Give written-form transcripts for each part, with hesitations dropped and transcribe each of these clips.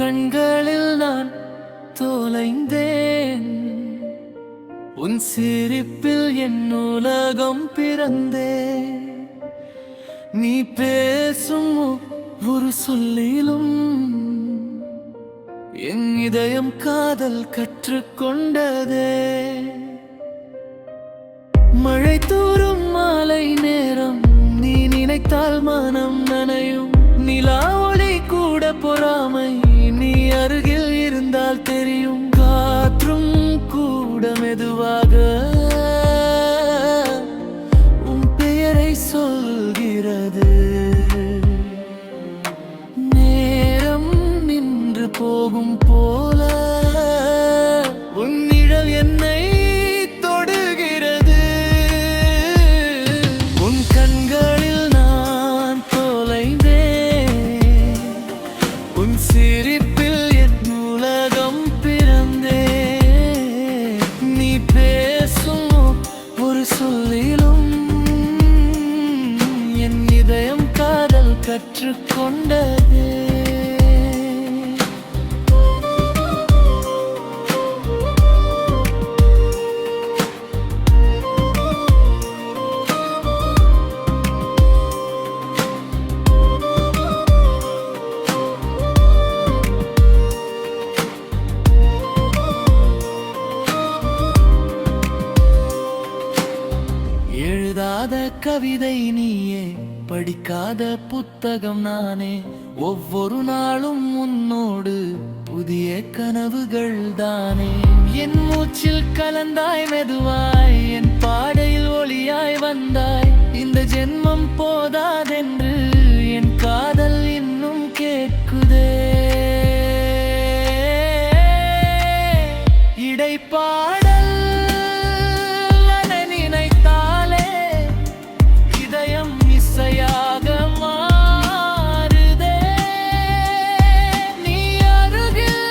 கண்களில் நான் தோலைந்தேன், உன் சிரிப்பில் என் உலகம் பிறந்தே. நீ பேசும் ஒரு சொல்லிலும் என் இதயம் காதல் கற்றுக்கொண்டதே. மழை தூறும் மாலை நேரம், நீ நினைத்தால் மனம் நனையும். நிலா ஒளி கூட பொறாமை, நீ அருகில் இருந்தால் தெரியும். காற்றும் கூட மெதுவாக உன் பெயரை சொல்கிறது. நேரம் நின்று போகும் போல உன் நிழல் என்னை தொடுகிறது. உன் கண்களில் நான் தொலைந்தேன், உன் சிரிப்பில் என் உலகம் பிறந்தே. நீ பேசும் ஒரு சொல்லிலும் என் இதயம் காதல் கற்றுக்கொண்டதே. எழுதாத கவிதை நீயே, படிக்காத புத்தகம் நானே. ஒவ்வொரு நாளும் உன்னோடு புதிய கனவுகள் தானே. என் மூச்சில் கலந்தாய் மெதுவாய், என் பாடையில் ஒளியாய் வந்தாய். இந்த ஜென்மம் போதாதென்று என் காதல் இன்னும் கேட்குதே. இடைப்பாடல் இசையாக மாறுதே. நீ அருகில்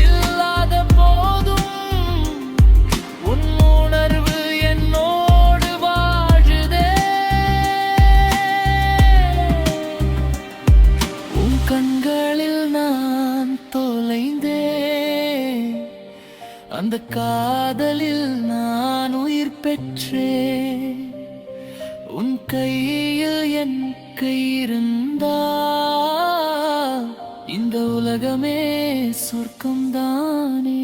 இல்லாத போதும் உன் உணர்வு என்னோடு வாழுதே. உன் கண்களில் நான் தொலைந்தேன், அந்த காதலில் நான் உயிர் பெற்றேன். உன் கையில் என் கை இருந்தா இந்த உலகமே சொர்க்கம்தானே.